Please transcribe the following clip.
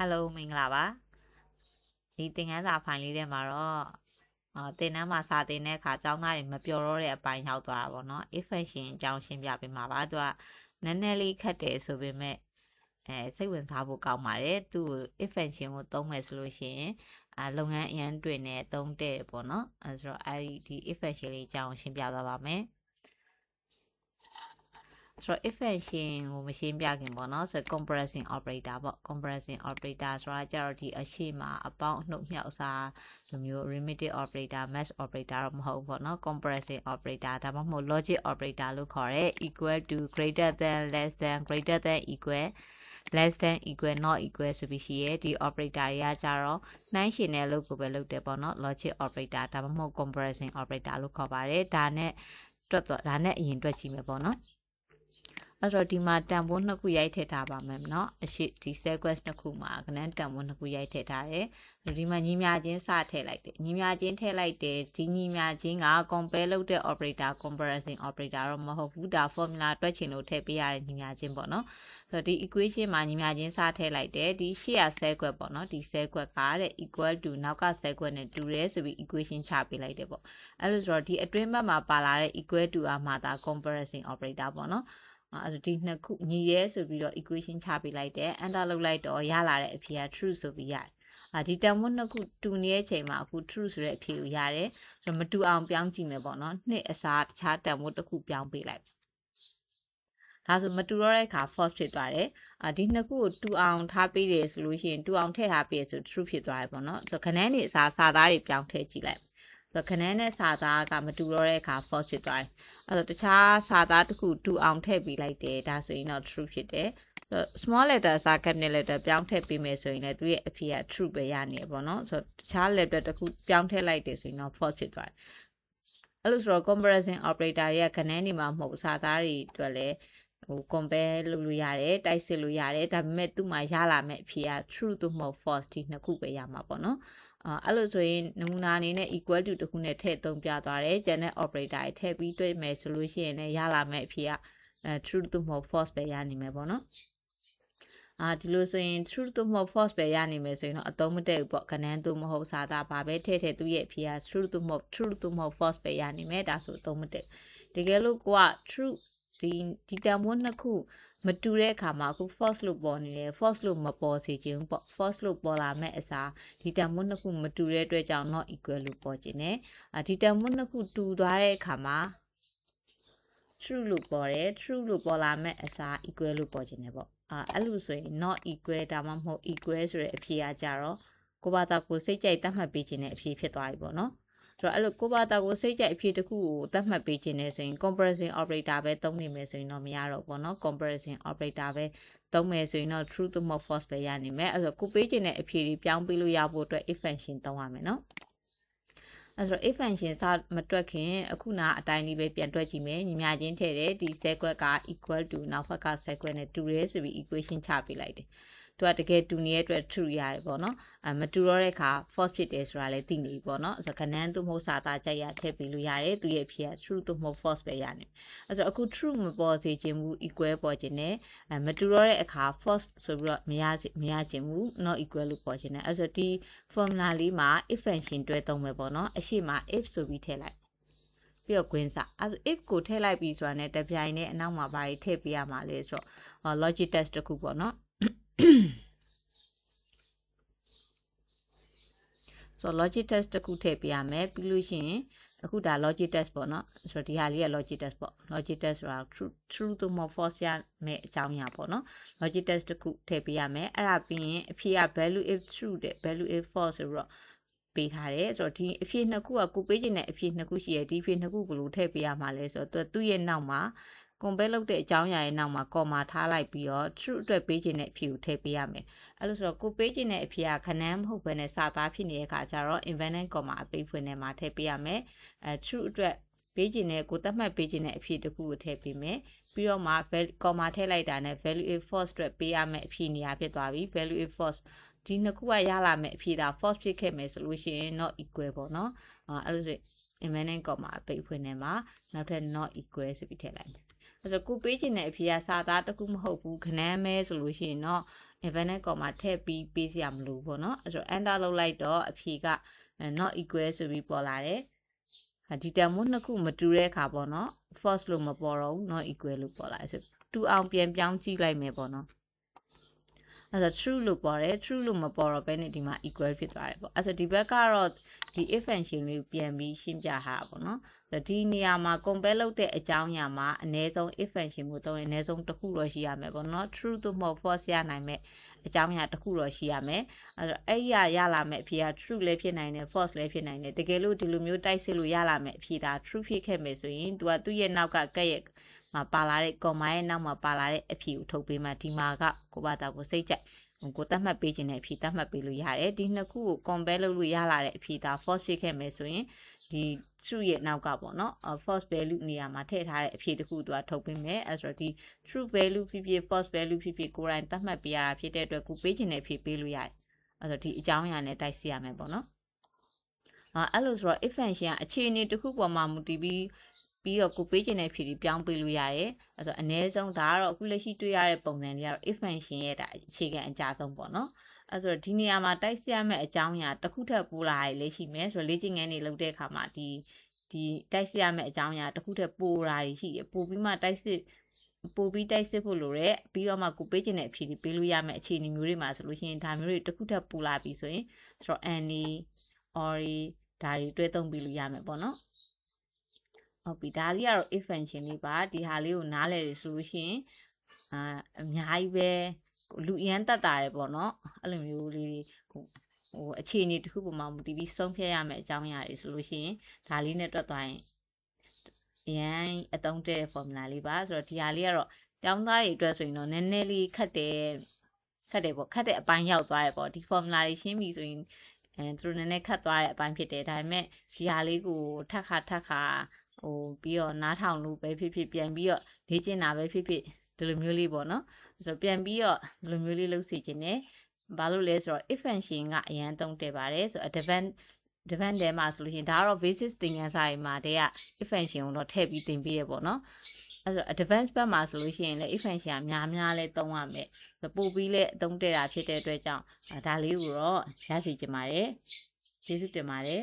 Hello မင်္ဂလာပါဒီသင်ခန်းစာဖိုင်လေးထဲမှာတော့သင်တန်းမှာစာသင်တဲ့အခါကျောင်းသားတွေမပျော်တော့တဲ့အပိုင်းရောက်သွားတာပေါ့နော် if function အကြောင်းရှင်းပြပေးမှာပါသူကနည်းနည်းလေးခက်တယ်ဆိုပေမဲ့စိတ်ဝင်စားဖို့ကောင်းပါတယ်သူ့ if function ကိုသုံးမယ်ဆိုလို့ရှိရင်လုပ်ငန်းအရန်တွင်နဲ့သုံးတဲ့ပေါ့နော်အဲဆိုတော့ဒီ if function လေးအကြောင်းရှင်းပြသွားပါမယ်ဆိုတော့ if function ကိုမရှင်းပြခင်ပေါ့နော်ဆို comparison operator ပေါ့ comparison operator ဆိုတာကြတော့ဒီအရှိမအပေါင်းအနှုတ်မြောက်စားလိုမျိုး arithmetic operator math operator တော့မဟုတ်ဘူးပေါ့နော် comparison operator ဒါမှမဟုတ် logic operator လို့ခေါ်တယ် equal to greater than less than greater than equal less than equal not equal ဆိုပြီးရှိရဲ့ဒီ operator တွေကကြတော့နှိုင်းယှဉ်တဲ့လုပ်ကိုပဲလုပ်တယ်ပေါ့နော် logic operator ဒါမှမဟုတ် comparison operator လို့ခေါ်ပါတယ်ဒါနဲ့အရင်တွက်ကြည့်မယ်ပေါ့နော်အဲ့တော့ဒီမှာတန်ဖိုးနှစ်ခုရိုက်ထည့်ထားပါမယ်เนาะအရှိဒီ sequence နှစ်ခုမှာကနန်းတန်ဖိုးနှစ်ခုရိုက်ထည့်ထားတယ်ဒီမှာညီမြချင်းစထည့်လိုက်တယ်ညီမြချင်းထည့်လိုက်တယ်ဒီညီမြချင်းက compare လုပ်တဲ့ operator comparison operator တော့မဟုတ်ဘူးဒါ formula တွက်ချင်လို့ထည့်ပေးရတဲ့ညီမြချင်းပေါ့เนาะဆိုတော့ဒီ equation မှာညီမြချင်းစထည့်လိုက်တယ်ဒီရှေ့က sequence ပေါ့เนาะဒီ sequence ကတဲ့ equal to နောက်က sequence နဲ့တူတယ်ဆိုပြီး equation ချပေးလိုက်တယ်ပေါ့အဲ့လိုဆိုတော့ဒီအတွင်းဘက်မှာပါလာတဲ့ equal to ကမှဒါ comparison operator ပေါ့เนาะဒီနှစ်ခုညီရဲဆိုပြီးတော့ equation ချပေးလိုက်တယ် enter လုပ်လိုက်တော့ရလာတဲ့အဖြေက true ဆိုပြီးရတယ်ဒီတန်ဖိုးနှစ်ခုတူနေတဲ့အချိန်မှာအခု true ဆိုတဲ့အဖြေကိုရတယ်ဆိုတော့မတူအောင်ပြောင်းကြည့်မယ်ပေါ့နော်နှစ်အစားတခြားတန်ဖိုးတစ်ခုပြောင်းပေးလိုက်ဒါဆိုမတူတော့တဲ့အခါ false ဖြစ်သွားတယ်ဒီနှစ်ခုကိုတူအောင်ထားပေးတယ်ဆိုလို့ရှိရင်တူအောင်ထည့်ထားပေးရဆို true ဖြစ်သွားတယ်ပေါ့နော်ဆိုတော့ခဏနေအစားစာသားတွေပြောင်းထည့်ကြည့်လိုက်ဆိုခဏနဲ့စာသားကမတူတော့တဲ့အခါ false ဖြစ်သွားတယ်အဲ့တော့တခြားစာသားတစ်ခုတူအောင်ထည့်ပေးလိုက်တယ်ဒါဆိုရင်တော့ true ဖြစ်တယ် small letter စာ capital letter ပြောင်းထည့်ပေးမယ်ဆိုရင်လည်းသူရဲ့အဖြေက true ပဲရနေပေါ့နော်ဆိုတော့တခြား letter တစ်ခုပြောင်းထည့်လိုက်တယ်ဆိုရင်တော့ false ဖြစ်သွားတယ်အဲ့လိုဆိုတော့ comparison operator ရဲ့ခဏနေမှာမဟုတ်စာသားတွေအတွက်လည်းcompare လုပ်လို့ရတယ်တိုက်စစ်လို့ရတယ်ဒါပေမဲ့သူ့မှာရလာမယ့်အဖြေက true သို့မဟုတ် false ဒီနှစ်ခုပဲရမှာပေါ့နော်အဲ့လိုဆိုရင်နမူနာအနေနဲ့ equal to တခုနဲ့ထည့်သုံးပြသွားတယ်ကျန်တဲ့ operator တွေထည့်ပြီးတွေ့မယ်ဆိုလို့ရှိရင်လည်းရလာမယ့်အဖြေကtrue သို့မဟုတ် false ပဲရနေမယ်ပေါ့နော်ဒီလိုဆိုရင် true သို့မဟုတ် false ပဲရနေမယ်ဆိုရင်တော့အသုံးမတည့်ဘူးပေါ့ကဏ္ဍသို့မဟုတ်စာသားဘာပဲထည့်သူရဲ့အဖြေက true သို့မဟုတ် false ပဲရနေမယ်ဒါဆိုအသုံးမတည့်တကယ်လို့ကိုက true ဒီတန်ဖိုးနှစ်ခုမတူတဲ့အခါမှာအခု false လို့ပေါ်နေတယ် false လို့မပေါ်စေချင်ဘူးပေါ့ false လို့ပေါ်လာမဲ့အစားဒီတန်ဖိုးနှစ်ခုမတူတဲ့အတွက်ကြောင့် not equal လို့ပေါ်ခြင်းနဲ့ဒီတန်ဖိုးနှစ်ခုတူသွားတဲ့အခါမှာ true လို့ပေါ်တယ် true လို့ပေါ်လာမဲ့အစား equal လို့ပေါ်ခြင်းနဲ့ပေါ့အဲ့လိုဆိုရင် not equal ဒါမှမဟုတ် equal ဆိုတဲ့အဖြေကကြတော့ကိုဘာသာကိုစိတ်ကြိုက်သတ်မှတ်ပေးခြင်းနဲ့အဖြေဖြစ်သွားပြီပေါ့နော်ဆိုတော့အဲ့လိုကိုဘာသာကိုစိတ်ကြိုက်အဖြေတစ်ခုကိုသတ်မှတ်ပေးခြင်းနဲ့ဆိုရင် comparison operator ပဲသုံးနေမယ်ဆိုရင်တော့မရတော့ဘူးเนาะ comparison operator ပဲသုံးမယ်ဆိုရင်တော့ true သို့မဟုတ် false ပဲရနိုင်မယ်အဲ့တော့ကိုပေးခြင်းတဲ့အဖြေတွေပြောင်းပေးလို့ရဖို့အတွက် if function သုံးရမယ်เนาะအဲ့ဆို if function စမတွက်ခင်အခုနာအတိုင်းလေးပဲပြန်တွက်ကြည့်မယ်ညီမချင်းထည့်တယ်ဒီ sequence က equal to နောက်ဘက်က sequence နဲ့တူတယ်ဆိုပြီး equation ချပေးလိုက်တယ်သူကတကယ်တူနေတဲ့အတွက် true ရတယ်ပေါ့နော်မတူတော့တဲ့အခါ false ဖြစ်တယ်ဆိုတာလည်းသိနေပြီပေါ့နော်ဆိုတော့ခဏန်းသို့မဟုတ်စာသားကြိုက်ရထည့်ပြီးလို့ရတယ်သူရဲ့အဖြေက true သို့မဟုတ် false ပဲရနေအဲ့ဆိုအခု true မပေါ်စေချင်ဘူး equal ပေါ်ခြင်းနဲ့မတူတော့တဲ့အခါ false ဆိုပြီးတော့မရချင်ဘူး not equal လို့ပေါ်ခြင်းနဲ့အဲ့ဆိုဒီ formula လေးမှာ if function တွဲသုံးမယ်ပေါ့နော်အရှိမ if ဆိုပြီးထည့်လိုက်ပြီးတော့ gwin စာအဲ့ if ကိုထည့်လိုက်ပြီးဆိုတာနဲ့တပြိုင်နဲ့အနောက်မှာဘာတွေထည့်ပေးရမှာလဲဆိုတော့ logic test တစ်ခုပေါ့နော်ဆို logic test တစ်ခုထည့်ပေးရမယ်ပြီးလို့ရှိရင်အခုဒါ logic test ပေါ့နော်ဆိုတော့ဒီဟာလေးက logic test ပေါ့ logic test ဆိုတာ true သို့မဟုတ် false ရမယ့်အကြောင်းအရာပေါ့နော် logic test တစ်ခုထည့်ပေးရမယ်အဲ့ဒါပြီးရင်အဖြေက value if true တဲ့ value if false ဆိုတော့ပေးထားတယ်ဆိုတော့ဒီအဖြေနှစ်ခုကကိုပေးခြင်းတဲ့အဖြေနှစ်ခုရှိရဒီအဖြေနှစ်ခုဘယ်လိုထည့်ပေးရမှာလဲဆိုတော့သူ့ရဲ့နောက်မှာ compare လုပ်တဲ့အကြောင်းအရာရဲ့နောက်မှာ comma ထားလိုက်ပြီးတော့ true အတွက်ပေးခြင်းတဲ့အဖြေကိုထည့်ပေးရမယ်အဲ့လိုဆိုတော့ကိုပေးခြင်းတဲ့အဖြေကခဏန်းမဟုတ်ဘဲနဲ့စာသားဖြစ်နေတဲ့အခါကျတော့ inverted comma အပိတ်ဖွင့်ထဲမှာထည့်ပေးရမယ်true အတွက်ပေးခြင်းနဲ့ကိုသတ်မှတ်ပေးခြင်းတဲ့အဖြေတစ်ခုကိုထည့်ပေးမယ်ပြီးတော့မှ comma ထည့်လိုက်တာနဲ့ value if false အတွက်ပေးရမယ်အဖြေနေရာဖြစ်သွားပြီ value if false ဒီနှစ်ခုကရလာမယ့်အဖြေဒါ false ဖြစ်ခဲ့မယ်ဆိုလို့ရှိရင် not equal ပေါ့နော်အဲ့လိုဆို inverted comma အပိတ်ဖွင့်ထဲမှာနောက်ထပ် not equal ဆိုပြီးထည့်လိုက်မယ် ဆိုတော့ကိုပေးချင်တဲ့အဖြေကစာသားတစ်ခုမဟုတ်ဘူးခဏမ်းမဲဆိုလို့ရှိရင်တော့ infinite comma ထည့်ပြီးပေးစရာမလိုဘူးပေါ့နော်အဲ့ဆို enter လုပ်လိုက်တော့အဖြေက not equal ဆိုပြီးပေါ်လာတယ်ဒီတန်မိုးနှစ်ခုမတူတဲ့အခါပေါ့နော် false လို့မပေါ်တော့ဘူး not equal လို့ပေါ်လာတယ်ဆိုတူအောင်ပြန်ပြောင်းကြည့်လိုက်မယ်ပေါ့နော်အဲ့ဒါ true လို့ပေါ်တယ် true လို့မပေါ်တော့ဘဲနဲ့ဒီမှာ equal ဖြစ်သွားတယ်ပေါ့အဲ့ဆိုဒီဘက်ကတော့ဒီ if function လေးကိုပြန်ပြီးရှင်းပြထားတာပေါ့နော်ဒီနေရာမှာ compare လုပ်တဲ့အကြောင်းအရာမှာအနည်းဆုံး if function ကိုသုံးရင်အနည်းဆုံးတစ်ခုတော့ရှိရမယ်ပေါ့နော် true သို့မဟုတ် false ရနိုင်မဲ့အကြောင်းအရာတစ်ခုတော့ရှိရမယ်အဲ့တော့အဲ့ရလာမဲ့အဖြေက true လည်းဖြစ်နိုင်တယ် false လည်းဖြစ်နိုင်တယ်တကယ်လို့ဒီလိုမျိုးတိုက်စစ်လို့ရလာမဲ့အဖြေဒါ true ဖြစ်ခဲ့မယ်ဆိုရင်သူကသူ့ရဲ့နောက်ကကက်ရဲ့မှာပါလာတဲ့ comma ရဲ့နောက်မှာပါလာတဲ့အဖြေကိုထုတ်ပေးမှဒီမှာကကိုဘာသာကိုစိတ်ကြိုက်ကိုတတ်မှတ်ပေးခြင်းတဲ့အဖြေတတ်မှတ်ပေးလို့ရတယ်ဒီနှစ်ခုကို compare လုပ်လို့ရလာတဲ့အဖြေဒါ false ဖြစ်ခဲ့မယ်ဆိုရင်ဒီ true ရဲ့နောက်ကပေါ့နော် false value နေရာမှာထည့်ထားတဲ့အဖြေတစ်ခုသူကထုတ်ပေးမယ်အဲ့ဆိုတော့ဒီ true value ဖြစ်ဖြစ် false value ဖြစ်ဖြစ်ကိုယ်တိုင်တတ်မှတ်ပေးရတာဖြစ်တဲ့အတွက်ကိုပေးခြင်းတဲ့အဖြေပေးလို့ရတယ်အဲ့ဆိုဒီအကြောင်းအရာနဲ့တိုက်စီရမယ်ပေါ့နော်အဲ့လိုဆိုတော့ if function ကအခြေအနေတစ်ခုပေါ်မှာမူတည်ပြီးတော့ကိုပေးခြင်းတဲ့ဖြေတွေပြောင်းပေးလို့ရတယ်အဲ့ဆိုအနည်းဆုံးဒါကတော့အခုလက်ရှိတွေ့ရတဲ့ပုံစံတွေကတော့ if function ရဲ့ဒါအခြေခံအကြဆုံးပေါ့နော်အဲ့ဆိုဒီနေရာမှာတိုက်စစ်ရမယ့်အကြောင်းအရာတစ်ခုထပ်ပို့လာရလေရှိမယ်ဆိုတော့လေ့ကျင့်ခန်းတွေလုပ်တဲ့အခါမှာဒီတိုက်စစ်ရမယ့်အကြောင်းအရာတစ်ခုထပ်ပို့လာရရှိတယ်ပို့ပြီးမှတိုက်စစ်ဖို့လိုတဲ့ပြီးတော့မှကိုပေးခြင်းတဲ့အဖြေတွေပေးလို့ရမယ့်အခြေအနေမျိုးတွေမှာဆိုလို့ရှိရင်ဒါမျိုးတွေတစ်ခုထပ်ပို့လာပြီဆိုရင်ဆိုတော့ any or ဒါတွေတွဲသုံးပြီးလို့ရမယ်ပေါ့နော်ဟုတ်ပြီဒါလေးကတော့ if function လေးပါဒီဟာလေးကိုနားလည်ရဆိုလို့ရှိရင်အများကြီးပဲလူအရန်တတ်တာရယ်ပေါ့နော်အဲ့လိုမျိုးလေးဟိုအခြေအနေတစ်ခုပေါ်မှာမူတည်ပြီးဆုံးဖြတ်ရမယ့်အကြောင်းအရာတွေဆိုလို့ရှိရင်ဒါလေးနဲ့တွက်သွားရင်အရန်အသုံးတဲ့ formula လေးပါဆိုတော့ဒီဟာလေးကတော့တောင်းသားတွေအတွက်ဆိုရင်တော့နည်းနည်းလေးခက်တယ်ပေါ့ခက်တဲ့အပိုင်းရောက်သွားတယ်ပေါ့ဒီ formula တွေရှင်းပြီဆိုရင်သူတို့နည်းနည်းခတ်သွားတဲ့အပိုင်းဖြစ်တယ်ဒါပေမဲ့ဒီဟာလေးကိုထပ်ခါပြီးတော့နားထောင်လို့ပဲဖြစ်ဖြစ်ပြန်ပြီးတော့လေ့ကျင့်တာပဲဖြစ်ဖြစ်ဒီလိုမျိုးလေးပေါ့နော်ဆိုတော့ပြန်ပြီးတော့ဒီလိုမျိုးလေးလုပ်စီခြင်းနဲ့ဘာလို့လဲဆိုတော့ if function ကအရန်သုံးတယ်ပါတယ်ဆိုတော့ advanced ထဲမှာဆိုလို့ရှိရင်ဒါကတော့ basic သင်ခန်းစာတွေမှာတည်းက if function ကိုတော့ထည့်ပြီးသင်ပေးရပေါ့နော်အဲ့ဆို advanced ဘက်မှာဆိုလို့ရှိရင်လည်း if function ကများလဲသုံးရမယ်ပို့ပြီးလဲအသုံးတဲ့တာဖြစ်တဲ့အတွက်ကြောင့်ဒါလေးကိုတော့ရရှိကြပါတယ်ကျေးဇူးတင်ပါတယ်